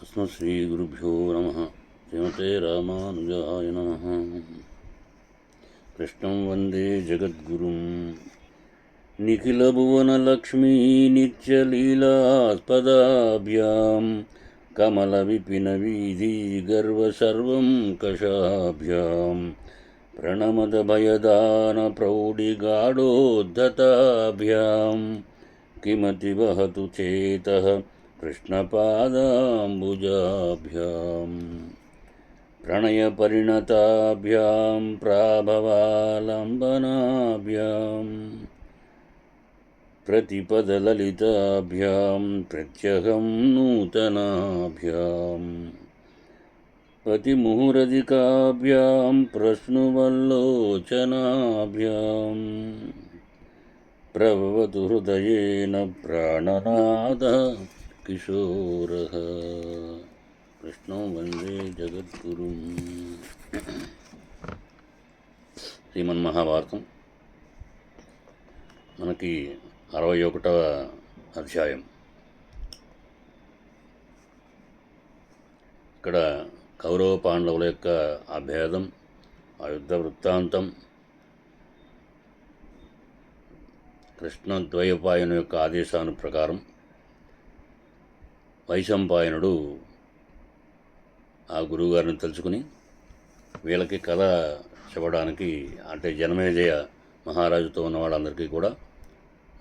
శ్రీగురుభ్యో నమః. శ్రీమతే రామానుజాయ నమః. కృష్ణం వందే జగద్గురుం. నిఖిలభువనలక్ష్మీ నిత్యలీలాస్పదాభ్యాం కమలవిపినవీధి గర్వసర్వం కషాభ్యాం ప్రణమదభయదానప్రౌఢిగాఢోద్ధతాభ్యాం కిమతి వహతు చేతః కృష్ణపాదాంబుజాభ్యాం ప్రణయపరిణతాభ్యాం ప్రాభవాలంబనాభ్యాం ప్రతిపదలలితాభ్యాం ప్రత్యహం నూతనాభ్యాం పతిముహురధికాభ్యాం ప్రశ్నువల్లోచనాభ్యాం ప్రభవతు హృదయేన ప్రాణనాద కిశోరః. కృష్ణం వందే జగద్గురుం. శ్రీమన్మహాభారతం మనకి 61వ అధ్యాయం. ఇక్కడ కౌరవ పాండవుల యొక్క అభేదం, ఆ యుద్ధ వృత్తాంతం, కృష్ణద్వైపాయను యొక్క ఆదేశాను ప్రకారం వైశంపాయనుడు ఆ గురువుగారిని తలుచుకుని వీళ్ళకి కథ చెప్పడానికి, అంటే జనమేజయ మహారాజుతో ఉన్న వాళ్ళందరికీ కూడా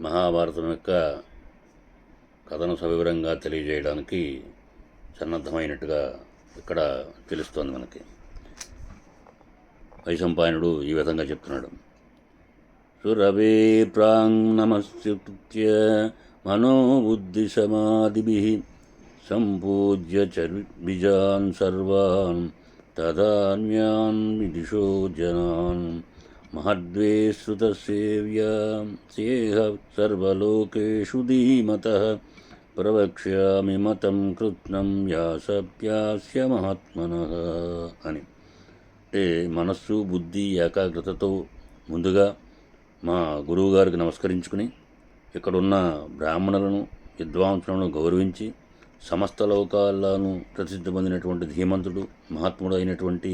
మహాభారతం యొక్క కథను సవివరంగా తెలియజేయడానికి సన్నద్ధమైనట్టుగా ఇక్కడ తెలుస్తోంది మనకి. వైశంపాయనుడు ఈ విధంగా చెప్తున్నాడు. సురవే ప్రాంగ్ నమస్కృత్య మనోబుద్ధి సమాధిభిః సంపూజ్య చర్విజాన్ సర్వాన్ తదాన్యాన్ విదిశో జనాన్ మహద్వే శ్రుతసేవ్యా సేహ సర్వలోకేషు ధీమతః ప్రవక్ష్యామి మతం కృత్నం వ్యాసవ్యాస్య మహాత్మనః అని. అంటే మనస్సు, బుద్ధి, ఏకాగ్రతతో ముందుగా మా గురువుగారికి నమస్కరించుకుని ఇక్కడున్న బ్రాహ్మణులను, విద్వాంసులను గౌరవించి సమస్త లోకాల్లోనూ ప్రసిద్ధి పొందినటువంటి ధీమంతుడు, మహాత్ముడు అయినటువంటి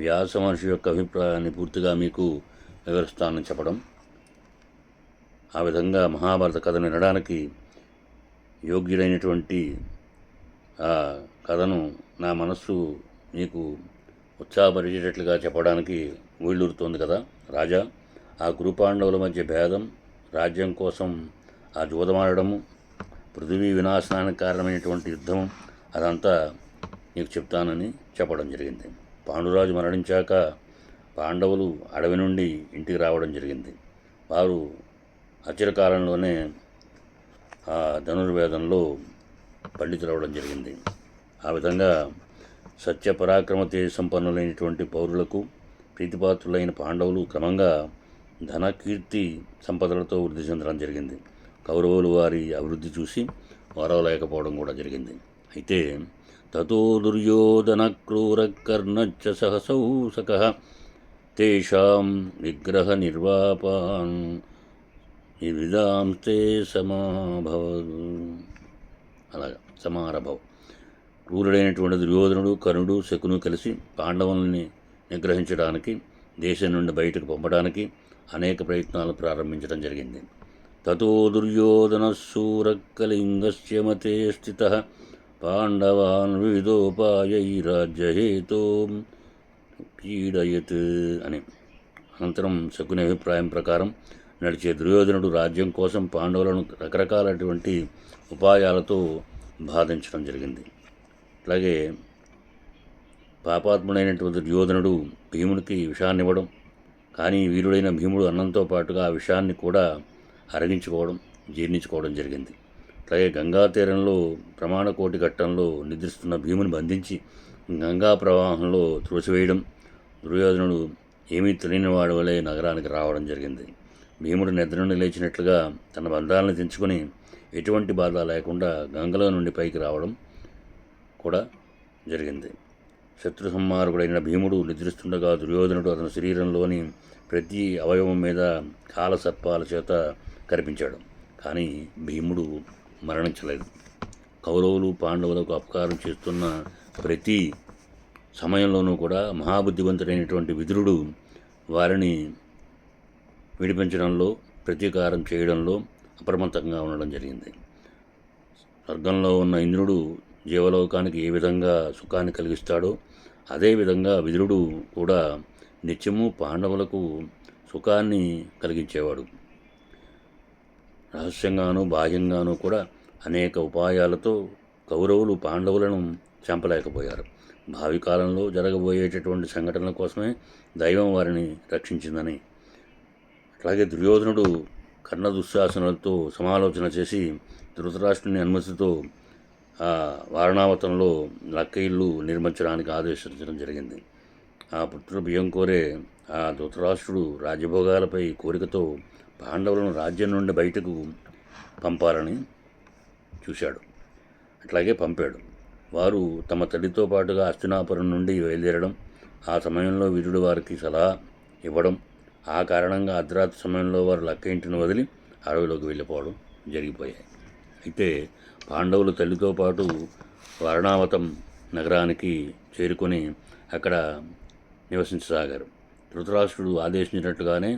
వ్యాస మహర్షి యొక్క అభిప్రాయాన్ని పూర్తిగా మీకు వివరిస్తానని చెప్పడం. ఆ విధంగా మహాభారత కథను వినడానికి యోగ్యుడైనటువంటి ఆ కథను నా మనస్సు మీకు ఉత్సాహపరిచేటట్లుగా చెప్పడానికి వీళ్ళూరుతోంది కదా రాజా. ఆ గురుపాండవుల మధ్య భేదం, రాజ్యం కోసం ఆ జూదమాడము, పృథివీ వినాశనానికి కారణమైనటువంటి యుద్ధం, అదంతా నీకు చెప్తానని చెప్పడం జరిగింది. పాండురాజు మరణించాక పాండవులు అడవి నుండి ఇంటికి రావడం జరిగింది. వారు అచిరకాలంలోనే ఆ ధనుర్వేదంలో పండితులవడం జరిగింది. ఆ విధంగా సత్యపరాక్రమ తేజ సంపన్నులైనటువంటి పౌరులకు ప్రీతిపాత్రులైన పాండవులు క్రమంగా ధన, కీర్తి, సంపదలతో వృద్ధి చెందడం జరిగింది. కౌరవులు వారి అభివృద్ధి చూసి ఓరవలేకపోవడం కూడా జరిగింది. అయితే తతో దుర్యోధన క్రూర కర్ణచ్చ సహసౌసకః తేషాం విగ్రహ నిర్వాపాన్ వివిధాంస్తే సమారభవ్. క్రూరుడైనటువంటి దుర్యోధనుడు, కర్ణుడు, శకును కలిసి పాండవుల్ని నిగ్రహించడానికి, దేశం నుండి బయటకు పంపడానికి అనేక ప్రయత్నాలు ప్రారంభించడం జరిగింది. తతో దుర్యోధన శూరకలింగస్య మతే స్థితః పాండవాన్ వివిధోపాయైరాజ్యహేతో పీడయత్ అని. అనంతరం శకుని అభిప్రాయం ప్రకారం నడిచే దుర్యోధనుడు రాజ్యం కోసం పాండవులను రకరకాలటువంటి ఉపాయాలతో బాధించడం జరిగింది. అలాగే పాపాత్ముడైనటువంటి దుర్యోధనుడు భీముడికి విషాన్ని ఇవ్వడం, కానీ వీరుడైన భీముడు అన్నంతో పాటుగా ఆ విషయాన్ని కూడా అరగించుకోవడం, జీర్ణించుకోవడం జరిగింది. అలాగే గంగా తీరంలో ప్రమాణకోటి ఘట్టంలో నిద్రిస్తున్న భీముని బంధించి గంగా ప్రవాహంలో త్రోసివేయడం, దుర్యోధనుడు ఏమీ తెలియని వాడి వలె నగరానికి రావడం జరిగింది. భీముడు నిద్ర నుండి లేచినట్లుగా తన బంధాలను తెంచుకొని ఎటువంటి బాధ లేకుండా గంగలో నుండి పైకి రావడం కూడా జరిగింది. శత్రు సంహారకుడైన భీముడు నిద్రిస్తుండగా దుర్యోధనుడు అతని శరీరంలోని ప్రతి అవయవం మీద కాలసర్పాల చేత కనిపించాడు. కానీ భీముడు మరణించలేదు. కౌరవులు పాండవులకు అపకారం చేస్తున్న ప్రతి సమయంలోనూ కూడా మహాబుద్ధివంతుడైనటువంటి విదురుడు వారిని విడిపించడంలో, ప్రతీకారం చేయడంలో అప్రమత్తంగా ఉండడం జరిగింది. స్వర్గంలో ఉన్న ఇంద్రుడు జీవలోకానికి ఏ విధంగా సుఖాన్ని కలిగిస్తాడో అదేవిధంగా విదురుడు కూడా నిత్యము పాండవులకు సుఖాన్ని కలిగించేవాడు. రహస్యంగానూ బాహ్యంగానూ కూడా అనేక ఉపాయాలతో కౌరవులు పాండవులను చంపలేకపోయారు. భావి కాలంలో జరగబోయేటటువంటి సంఘటనల కోసమే దైవం వారిని రక్షించిందని. అట్లాగే దుర్యోధనుడు కర్ణ దుశ్శాసనాలతో సమాలోచన చేసి ధృతరాష్ట్రుని అనుమతితో వారణావతంలో లక్క ఇల్లు నిర్మించడానికి ఆదేశించడం జరిగింది. ఆ పుత్రుల బియ్యం కోరే ఆ ధృతరాష్ట్రుడు రాజ్యభోగాలపై కోరికతో పాండవులను రాజ్యం నుండి బయటకు పంపాలని చూశాడు. అట్లాగే పంపాడు. వారు తమ తల్లితో పాటుగా హస్తినాపురం నుండి బయలుదేరడం, ఆ సమయంలో వీరుడు వారికి సలహా ఇవ్వడం, ఆ కారణంగా అర్ధరాత్రి సమయంలో వారు లక్క ఇంటిని వదిలి అడవిలోకి వెళ్ళిపోవడం జరిగిపోయాయి. అయితే పాండవులు తల్లితో పాటు వారణావతం నగరానికి చేరుకొని అక్కడ నివసించసాగారు. ధృతరాష్ట్రుడు ఆదేశించినట్లుగానే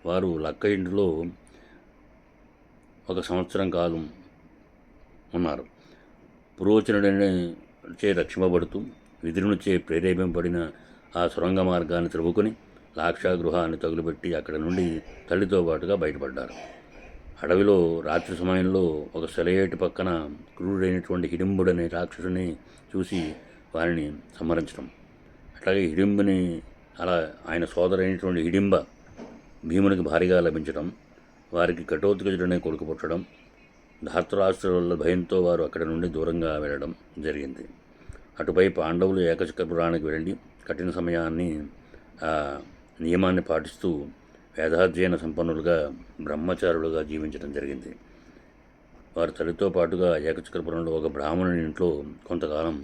వారు లక్క ఇంటిలో 1 సంవత్సరం కాలం ఉన్నారు. పురోచనుడిచే రక్షింపబడుతూ విదురునిచే ప్రేరేపింపబడిన ఆ సొరంగ మార్గాన్ని త్రవ్వుకొని లాక్షాగృహాన్ని తగులుపెట్టి అక్కడ నుండి తల్లితో పాటుగా బయటపడ్డారు. అడవిలో రాత్రి సమయంలో ఒక సెలయేటి పక్కన క్రూరుడైనటువంటి హిడింబుడనే రాక్షసుని చూసి వారిని సంహరించడం, అట్లాగే హిడింబుని ఆయన సోదరైనటువంటి హిడింబ భీమునికి భారీగా లభించడం, వారికి ఘటోత్కచుడనే కొడుకు పుట్టడం, ధార్తరాష్ట్రుల వల్ల భయంతో వారు అక్కడి నుండి దూరంగా వెళ్ళడం జరిగింది. అటుపై పాండవులు ఏకచక్రపురానికి వెళ్ళి కఠిన సమయాన్ని నియమాన్ని పాటిస్తూ వేదాధ్యయన సంపన్నులుగా బ్రహ్మచారులుగా జీవించడం జరిగింది. వారు తల్లితో పాటుగా ఏకచక్రపురంలో ఒక బ్రాహ్మణుని ఇంట్లో కొంతకాలం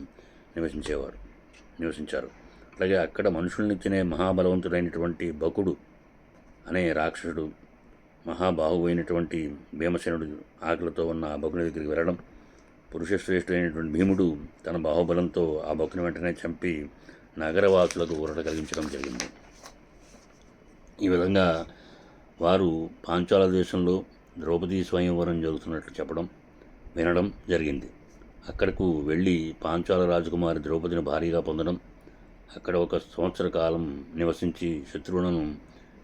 నివసించారు. అలాగే అక్కడ మనుషుల్ని తినే మహాబలవంతుడైనటువంటి బకుడు అనే రాక్షసుడు, మహాబాహు అయినటువంటి భీమసేనుడు ఆకలితో ఉన్న ఆ బకుని దగ్గరికి వెళ్ళడం, పురుషశ్రేష్ఠుడైనటువంటి భీముడు తన బాహుబలంతో ఆ బకుని వెంటనే చంపి నగరవాసులకు ఊరట కలిగించడం జరిగింది. ఈ విధంగా వారు పాంచాల దేశంలో ద్రౌపదీ స్వయంవరం జరుగుతున్నట్లు వినడం జరిగింది. అక్కడకు వెళ్ళి పాంచాల రాజకుమారి ద్రౌపదిని భారీగా పొందడం, అక్కడ 1 సంవత్సర కాలం నివసించి శత్రువులను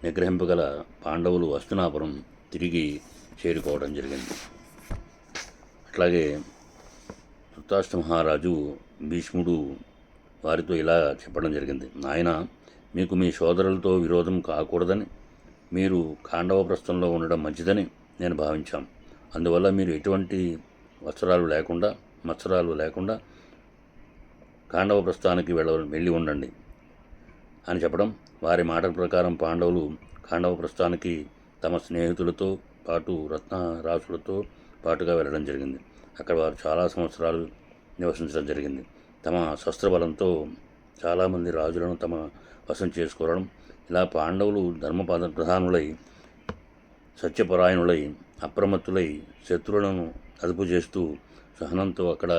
నిగ్రహింపగల పాండవులు హస్తినాపురం తిరిగి చేరుకోవడం జరిగింది. అట్లాగే ధృతరాష్ట్ర మహారాజు భీష్ముడు వారితో ఇలా చెప్పడం జరిగింది: నాయన, మీకు మీ సోదరులతో విరోధం కాకూడదని, మీరు ఖాండవ ప్రస్థంలో ఉండడం మంచిదని నేను భావించాను. అందువల్ల మీరు ఎటువంటి మత్సరాలు లేకుండా ఖాండవ ప్రస్థానికి వెళ్ళి ఉండండి అని చెప్పడం. వారి మాటల ప్రకారం పాండవులు ఖాండవ ప్రస్థానికి తమ స్నేహితులతో పాటు రత్నరాసులతో పాటుగా వెళ్ళడం జరిగింది. అక్కడ వారు చాలా సంవత్సరాలు నివసించడం జరిగింది. తమ శస్త్రబలంతో చాలామంది రాజులను తమ వశం చేసుకోవడం, ఇలా పాండవులు ప్రధానులై సత్యపరాయణులై అప్రమత్తులై శత్రువులను అదుపు చేస్తూ సహనంతో అక్కడ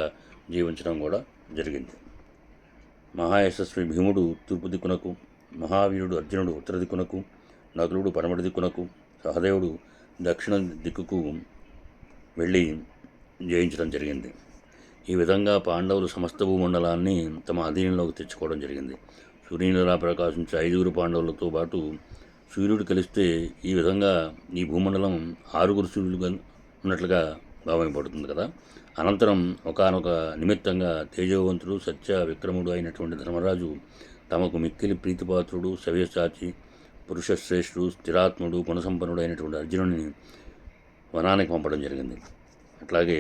జీవించడం కూడా జరిగింది. మహాయశస్వి భీముడు తూర్పు దిక్కునకు, మహావీరుడు అర్జునుడు ఉత్తర దిక్కునకు, నకులుడు పడమటి దిక్కునకు, సహదేవుడు దక్షిణ దిక్కుకు వెళ్ళి జయించడం జరిగింది. ఈ విధంగా పాండవులు సమస్త భూమండలాన్ని తమ అధీనంలోకి తెచ్చుకోవడం జరిగింది. సూర్యునిలా ప్రకాశించే 5 పాండవులతో పాటు సూర్యుడు కలిస్తే ఈ విధంగా ఈ భూమండలం 6 సూర్యులుగా ఉన్నట్లుగా భావింపబడుతుంది కదా. అనంతరం ఒకానొక నిమిత్తంగా తేజవంతుడు సత్య విక్రముడు అయినటువంటి ధర్మరాజు తమకు మిక్కిలి ప్రీతిపాత్రుడు, సవ్యసాచి, పురుషశ్రేష్ఠుడు, స్థిరాత్ముడు, గుణసంపన్నుడు అయినటువంటి అర్జునుడిని వనానికి పంపడం జరిగింది. అట్లాగే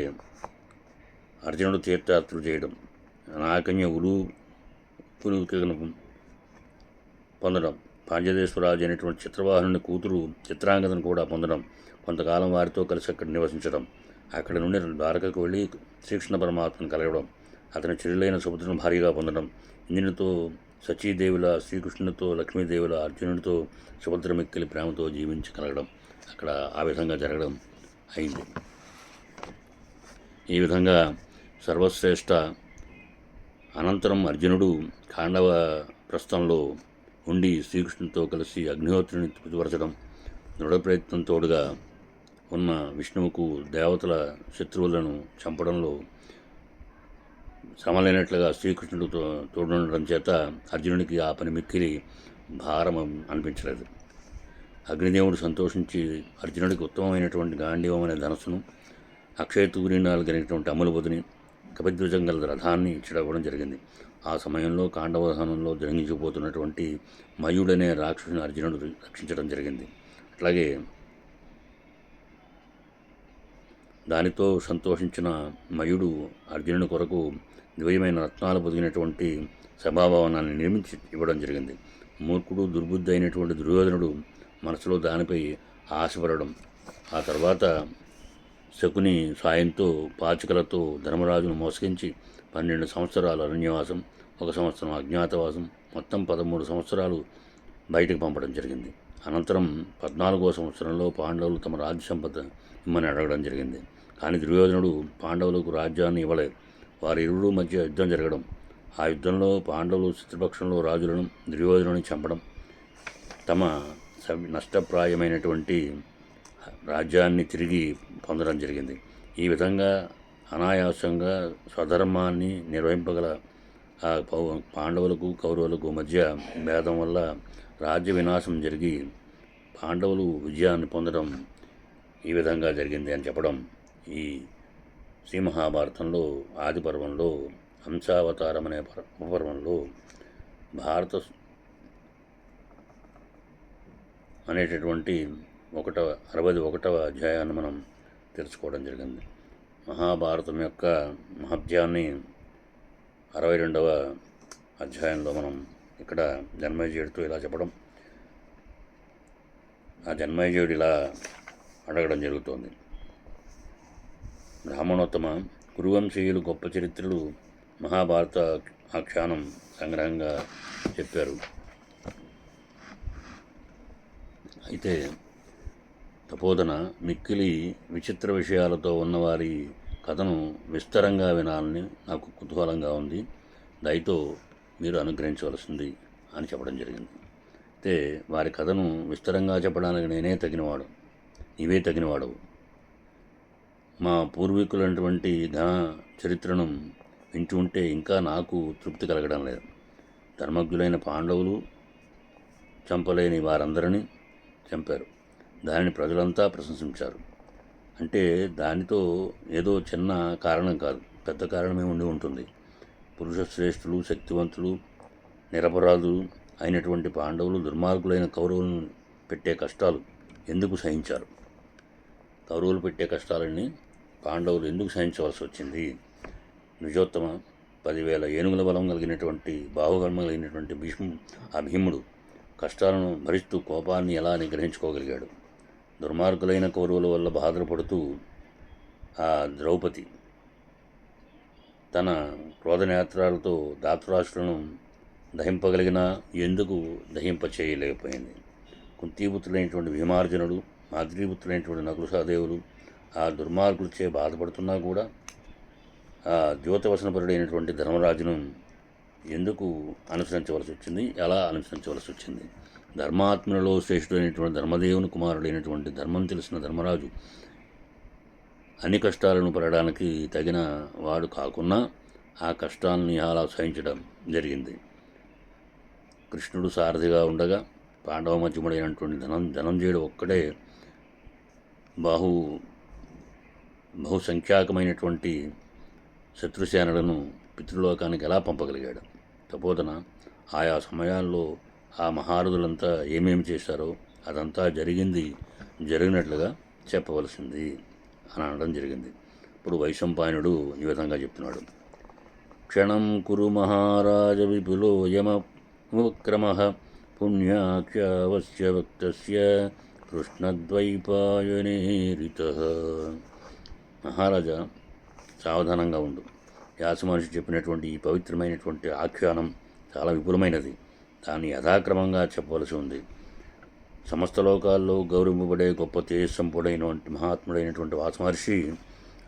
అర్జునుడు తీర్థయాత్రలు చేయడం, నాకన్య ఉలూకులను పొందడం, పాండ్యదేశ్వరాజు అయినటువంటి చిత్రవాహనుని కూతురు చిత్రాంగదను కూడా పొందడం, కొంతకాలం వారితో కలిసి అక్కడ నివసించడం, అక్కడి నుండి ద్వారకకు వెళ్ళి శ్రీకృష్ణ పరమాత్మను కలగడం, అతని చెల్లెలైన సుభద్రను భారీగా పొందడం, ఇంద్రునితో సచీదేవుల, శ్రీకృష్ణునితో లక్ష్మీదేవుల, అర్జునుడితో సుభద్ర మిక్కిలి ప్రేమతో జీవించగలగడం అక్కడ ఆ విధంగా జరగడం అయింది. ఈ విధంగా సర్వశ్రేష్ఠ. అనంతరం అర్జునుడు ఖాండవ ప్రస్థంలో ఉండి శ్రీకృష్ణునితో కలిసి అగ్నిహోత్రుని తృప్తిపరచడం, దృఢ ప్రయత్నంతోడుగా ఉన్న విష్ణువుకు దేవతల శత్రువులను చంపడంలో శ్రమలేనట్లుగా శ్రీకృష్ణుడు తోడుండడం చేత అర్జునుడికి ఆ పని మిక్కిలి భారం అనిపించలేదు. అగ్నిదేవుడు సంతోషించి అర్జునుడికి ఉత్తమమైనటువంటి గాంధీవం అనే ధనస్సును, అక్షయ తూర్యాలు కలిగినటువంటి అమలుబుధిని, కపిధ్వజం గల రథాన్ని ఇచ్చిడవ్వడం జరిగింది. ఆ సమయంలో కాండవదహనంలో జరించిపోతున్నటువంటి మయుడనే రాక్షసుని అర్జునుడు రక్షించడం జరిగింది. అట్లాగే దానితో సంతోషించిన మయుడు అర్జునుని కొరకు దివ్యమైన రత్నాలు పొదిగినటువంటి సభాభవనాన్ని నిర్మించి ఇవ్వడం జరిగింది. మూర్ఖుడు దుర్బుద్ధి అయినటువంటి దుర్యోధనుడు మనసులో దానిపై ఆశపడడం, ఆ తర్వాత శకుని సాయంతో పాచికలతో ధర్మరాజును మోసగించి 12 సంవత్సరాలు అరణ్యవాసం, 1 సంవత్సరం అజ్ఞాతవాసం, మొత్తం 13 సంవత్సరాలు బయటకు పంపడం జరిగింది. అనంతరం 14వ సంవత్సరంలో పాండవులు తమ రాజ్య సంపద ఇమ్మని అడగడం జరిగింది. కానీ దుర్యోధనుడు పాండవులకు రాజ్యాన్ని ఇవ్వలేదు. వారి ఇరువురు మధ్య యుద్ధం జరగడం, ఆ యుద్ధంలో పాండవులు శత్రుపక్షంలో రాజులను, దుర్యోధనుని చంపడం, తమ నష్టప్రాయమైనటువంటి రాజ్యాన్ని తిరిగి పొందడం జరిగింది. ఈ విధంగా అనాయాసంగా స్వధర్మాన్ని నిర్వహింపగల ఆ పాండవులకు కౌరవులకు మధ్య భేదం వల్ల రాజ్య వినాశం జరిగి పాండవులు విజయాన్ని పొందడం ఈ విధంగా జరిగింది అని చెప్పడం ఈ శ్రీ మహాభారతంలో ఆది పర్వంలో హంసావతారం అనే ఉపపర్వంలో భారత అనేటటువంటి 61వ అధ్యాయాన్ని మనం తెలుసుకోవడం జరిగింది. మహాభారతం యొక్క మహత్యాన్ని 62వ అధ్యాయంలో మనం ఇక్కడ జన్మేజయుడితో ఇలా చెప్పడం, ఆ జన్మేజయుడు ఇలా అడగడం జరుగుతోంది. బ్రాహ్మణోత్తమ, కురువంశీయులు గొప్ప చరిత్రలు మహాభారత ఆఖ్యానం సంగ్రహంగా చెప్పారు. అయితే తపోధన మిక్కిలి విచిత్ర విషయాలతో ఉన్నవారి కథను విస్తారంగా వినాలని నాకు కుతూహలంగా ఉంది, దయతో మీరు అనుగ్రహించవలసింది అని చెప్పడం జరిగింది. అయితే వారి కథను విస్తారంగా చెప్పడానికి నీవే తగినవాడవు. మా పూర్వీకులైనటువంటి ఘన చరిత్రను వింటూ ఉంటే ఇంకా నాకు తృప్తి కలగడం లేదు. ధర్మజ్ఞులైన పాండవులు చంపలేని వారందరినీ చంపారు. దానిని ప్రజలంతా ప్రశంసించారు. అంటే దానితో ఏదో చిన్న కారణం కాదు, పెద్ద కారణమే ఉండి ఉంటుంది. పురుష శ్రేష్ఠులు, శక్తివంతులు, నిరపరాధులు అయినటువంటి పాండవులు దుర్మార్గులైన కౌరవులను పెట్టే కష్టాలు ఎందుకు సహించారు? కౌరవులు పెట్టే కష్టాలన్నీ పాండవులు ఎందుకు సహించవలసి వచ్చింది? నిజోత్తమ, 10,000 ఏనుగుల బలం కలిగినటువంటి బాహుకర్మ కలిగినటువంటి భీముడు కష్టాలను భరిస్తూ కోపాన్ని ఎలా నిగ్రహించుకోగలిగాడు? దుర్మార్గులైన కౌరవుల వల్ల బాధపడుతూ ఆ ద్రౌపది తన క్రోధనేత్రాలతో ధాతరాష్ట్రులను దహింపగలిగినా ఎందుకు దహింపచేయలేకపోయింది? కుంతీపుత్రులైనటువంటి భీమార్జునుడు, మాద్రీపుత్రులైనటువంటి నకుల సహదేవులు ఆ దుర్మార్గులచే బాధపడుతున్నా కూడా ఆ ద్యోతవసనపరుడైనటువంటి ధర్మరాజును ఎందుకు అనుసరించవలసి వచ్చింది? ఎలా అనుసరించవలసి వచ్చింది? ధర్మాత్మలో శ్రేష్ఠుడైనటువంటి ధర్మదేవుని కుమారుడైనటువంటి ధర్మం తెలిసిన ధర్మరాజు అన్ని కష్టాలను పడడానికి తగిన వాడు కాకున్నా ఆ కష్టాలని అలా సహించడం జరిగింది. కృష్ణుడు సారథిగా ఉండగా పాండవ మధ్యముడైనటువంటి ధనంజయుడు ఒక్కడే బహుసంఖ్యాకమైనటువంటి శత్రుసేనలను పితృలోకానికి ఎలా పంపగలిగాడు? తపోధన, ఆయా సమయాల్లో ఆ మహారథులంతా ఏమేమి చేశారో అదంతా జరిగినట్లుగా చెప్పవలసింది అని అనడం జరిగింది. ఇప్పుడు వైశంపాయనుడు ఈ విధంగా చెప్తున్నాడు. క్షణం కురు మహారాజ విపులో యమక్రమ పుణ్యాఖ్యావస్య భక్తస్య కృష్ణద్వైపాయనేరితః. మహారాజా, సావధానంగా ఉండు. వ్యాస మహర్షి చెప్పినటువంటి ఈ పవిత్రమైనటువంటి ఆఖ్యానం చాలా విపులమైనది. దాన్ని యథాక్రమంగా చెప్పవలసి ఉంది. సమస్త లోకాల్లో గౌరవింపబడే గొప్ప తేజస్సంపుడైనటువంటి మహాత్ముడైనటువంటి వ్యాస మహర్షి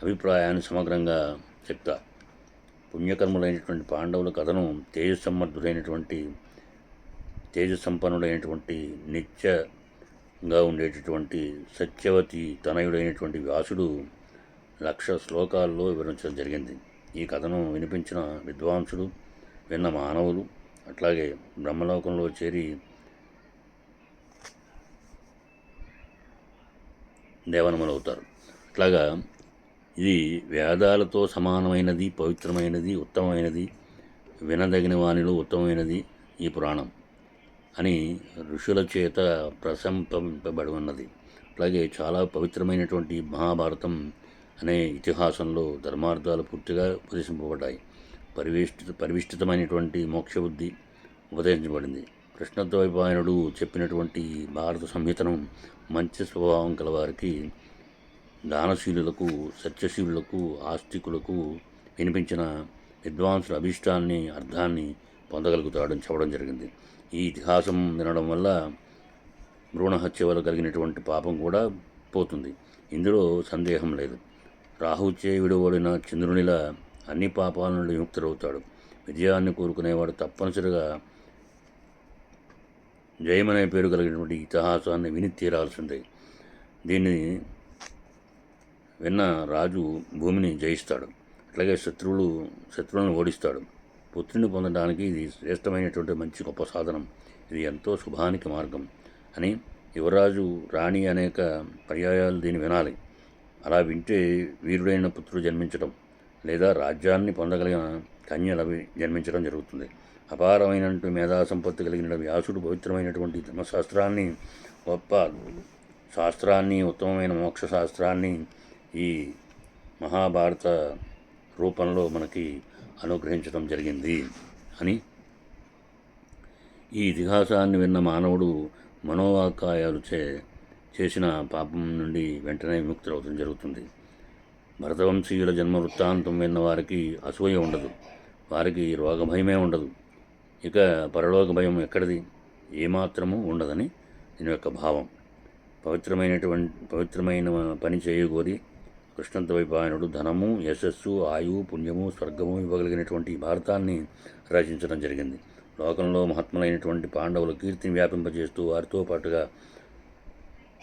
అభిప్రాయాన్ని సమగ్రంగా చెప్తా. పుణ్యకర్ములైనటువంటి పాండవుల కథను తేజసంపన్నుడైనటువంటి నిత్యంగా ఉండేటటువంటి సత్యవతి తనయుడైనటువంటి వ్యాసుడు 1,00,000 శ్లోకాల్లో వివరించడం జరిగింది. ఈ కథను వినిపించిన విద్వాంసులు, విన్న మానవులు అట్లాగే బ్రహ్మలోకంలో చేరి దేవనములవుతారు. అట్లాగా ఇది వేదాలతో సమానమైనది, పవిత్రమైనది, ఉత్తమమైనది, వినదగిన వానిలో ఉత్తమమైనది ఈ పురాణం అని ఋషుల చేత ప్రశంసింపబడి ఉన్నది. అలాగే చాలా పవిత్రమైనటువంటి మహాభారతం అనే ఇతిహాసంలో ధర్మార్థాలు పూర్తిగా ఉపదేశింపబడ్డాయి. పరివిష్టితమైనటువంటి మోక్షబుద్ధి ఉపదేశించబడింది. కృష్ణద్వైపాయనుడు చెప్పినటువంటి భారత సంహితను మంచి స్వభావం కలవారికి, దానశీలులకు, సత్యశీలులకు, ఆస్తికులకు వినిపించిన విద్వాంసుల అభిష్టాన్ని, అర్థాన్ని పొందగలుగుతాడని చెప్పడం జరిగింది. ఈ ఇతిహాసం వినడం వల్ల భ్రూణహత్య వల్ల కలిగినటువంటి పాపం కూడా పోతుంది. ఇందులో సందేహం లేదు. రాహుచే విడువడిన చంద్రునిలా అన్ని పాపాల నుండి విముక్తుడవుతాడు. విజయాన్ని కోరుకునేవాడు తప్పనిసరిగా జయమనే పేరు కలిగినటువంటి ఇతిహాసాన్ని విని తీరాల్సిందే. దీన్ని విన్న రాజు భూమిని జయిస్తాడు. అట్లాగే శత్రువులను ఓడిస్తాడు. పుత్రుని పొందడానికి ఇది శ్రేష్టమైనటువంటి మంచి గొప్ప సాధనం. ఇది ఎంతో శుభానికి మార్గం అని యువరాజు, రాణి అనేక పర్యాయాలు దీన్ని వినాలి. అలా వింటే వీరుడైన పుత్రుడు జన్మించడం లేదా రాజ్యాన్ని పొందగలిగిన కన్య జన్మించడం జరుగుతుంది. అపారమైనటువంటి మేధా సంపత్తి కలిగిన వ్యాసుడు పవిత్రమైనటువంటి ధర్మశాస్త్రాన్ని, గొప్ప శాస్త్రాన్ని, ఉత్తమమైన మోక్షశాస్త్రాన్ని ఈ మహాభారత రూపంలో మనకి అనుగ్రహించడం జరిగింది అని ఈ ఇతిహాసాన్ని విన్న మానవుడు మనోవాకాయాలు చేసిన పాపం నుండి వెంటనే విముక్తులవడం జరుగుతుంది. భరతవంశీయుల జన్మ వృత్తాంతం విన్న వారికి అసూయ ఉండదు, వారికి రోగభయమే ఉండదు. ఇక పరలోక భయం ఎక్కడిది? ఏమాత్రము ఉండదని దీని యొక్క భావం. పవిత్రమైన పని చేయగోరి కృష్ణద్వైపాయనుడు ధనము, యశస్సు, ఆయువు, పుణ్యము, స్వర్గము ఇవ్వగలిగినటువంటి భారతాన్ని రచించడం జరిగింది. లోకంలో మహాత్ములైనటువంటి పాండవుల కీర్తిని వ్యాపింపజేస్తూ వారితో పాటుగా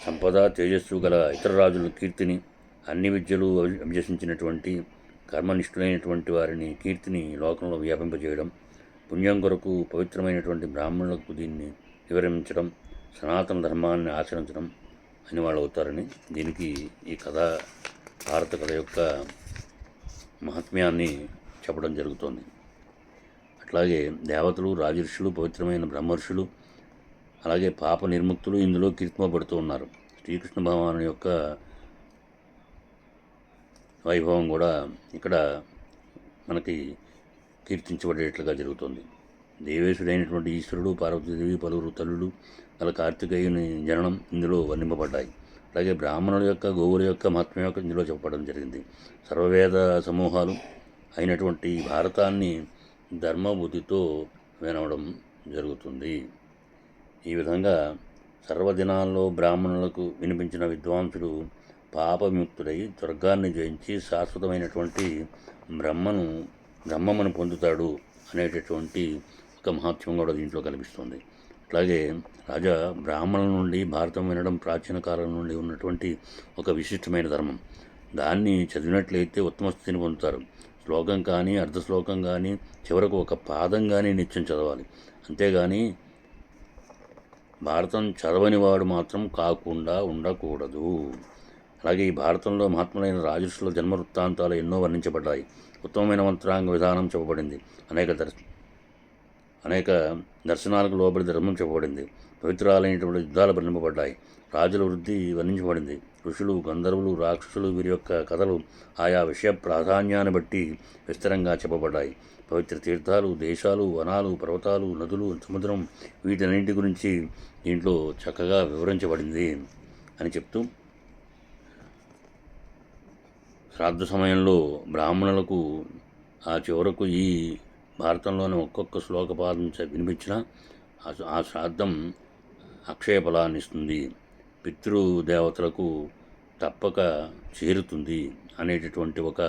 సంపద, తేజస్సు గల ఇతర రాజుల కీర్తిని, అన్ని విద్యలు అభ్యసించినటువంటి కర్మనిష్ఠులైనటువంటి వారిని కీర్తిని లోకంలో వ్యాపింపజేయడం, పుణ్యం కొరకు పవిత్రమైనటువంటి బ్రాహ్మణులకు దీన్ని వివరించడం, సనాతన ధర్మాన్ని ఆచరించడం అని వాళ్ళు అవుతారని దీనికి ఈ భారత కథ యొక్క మహాత్మ్యాన్ని చెప్పడం జరుగుతోంది. అట్లాగే దేవతలు, రాజర్షులు, పవిత్రమైన బ్రహ్మర్షులు, అలాగే పాప నిర్ముక్తులు ఇందులో కీర్తింపబడుతూ ఉన్నారు. శ్రీకృష్ణ భగవాను యొక్క వైభవం కూడా ఇక్కడ మనకి కీర్తించబడేట్లుగా జరుగుతుంది. దేవేశుడైనటువంటి ఈశ్వరుడు, పార్వతీదేవి, పలువురు తల్లులు గల కార్తికేయుని జననం ఇందులో వర్ణింపబడ్డాయి. అలాగే బ్రాహ్మణుల యొక్క, గోవుల యొక్క మహాత్మ్యం యొక్క ఇందులో చెప్పడం జరిగింది. సర్వవేద సమూహాలు అయినటువంటి భారతాన్ని ధర్మబుద్ధితో వినవడం జరుగుతుంది. ఈ విధంగా సర్వదినాల్లో బ్రాహ్మణులకు వినిపించిన విద్వాంసుడు పాపవిముక్తుడై స్వర్గాన్ని జయించి శాశ్వతమైనటువంటి బ్రహ్మమును పొందుతాడు అనేటటువంటి ఒక మహాత్మ్యం కూడా దీంట్లో కనిపిస్తుంది. అట్లాగే రాజా, బ్రాహ్మణుల నుండి భారతం వినడం ప్రాచీన కాలం నుండి ఉన్నటువంటి ఒక విశిష్టమైన ధర్మం. దాన్ని చదివినట్లయితే ఉత్తమ స్థితిని పొందుతారు. శ్లోకం కానీ, అర్ధశ్లోకం కానీ, చివరకు ఒక పాదం కానీ నిత్యం చదవాలి. అంతేగాని భారతం చదవని వాడు మాత్రం కాకుండా ఉండకూడదు. అలాగే ఈ భారతంలో మహాత్ములైన రాజర్షుల జన్మ వృత్తాంతాలు ఎన్నో వర్ణించబడ్డాయి. ఉత్తమమైన మంత్రాంగ విధానం చెప్పబడింది. అనేక దర్శనాలకు లోబడి ధర్మం చెప్పబడింది. పవిత్రాలైనటువంటి యుద్ధాలు వర్ణింపబడ్డాయి. రాజుల వృద్ధి వర్ణించబడింది. ఋషులు, గంధర్వులు, రాక్షసులు వీరి యొక్క కథలు ఆయా విషయ ప్రాధాన్యాన్ని బట్టి విస్తరంగా చెప్పబడ్డాయి. పవిత్ర తీర్థాలు, దేశాలు, వనాలు, పర్వతాలు, నదులు, సముద్రం వీటన్నింటి గురించి దీంట్లో చక్కగా వివరించబడింది అని చెప్తూ, శ్రాద్ధ సమయంలో బ్రాహ్మణులకు ఆ చివరకు ఈ భారతంలోని ఒక్కొక్క శ్లోకపాదం వినిపించిన ఆ శ్రాద్ధం అక్షయ ఫలాన్ని ఇస్తుంది, పితృదేవతలకు తప్పక చేరుతుంది అనేటటువంటి ఒక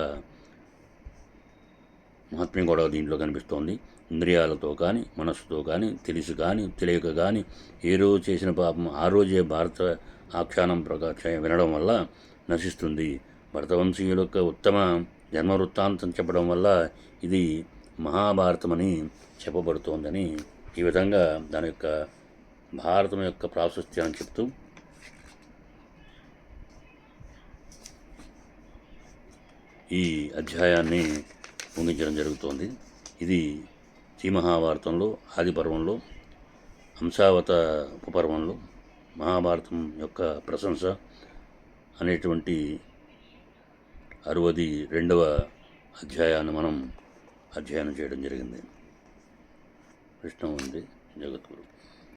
మహాత్మ్యం కూడా దీంట్లో కనిపిస్తోంది. ఇంద్రియాలతో కానీ, మనస్సుతో కానీ, తెలిసి కానీ, తెలియక కానీ ఏ రోజు చేసిన పాపం ఆ రోజే భారత ఆఖ్యానం వినడం వల్ల నశిస్తుంది. భరతవంశీయుల యొక్క ఉత్తమ జన్మ వృత్తాంతం చెప్పడం వల్ల ఇది మహాభారతమని చెప్పబడుతోందని ఈ విధంగా దాని యొక్క భారతం యొక్క ప్రాశస్త్యాన్ని చెప్తూ ఈ అధ్యాయాన్ని ముగించడం జరుగుతోంది. ఇది శ్రీ మహాభారతంలో ఆది పర్వంలో హంసావత ఉపపర్వంలో మహాభారతం యొక్క ప్రశంస అనేటువంటి 62వ అధ్యాయాన్ని మనం అధ్యయనం చేయడం జరిగింది. కృష్ణ వందే జగద్గురు.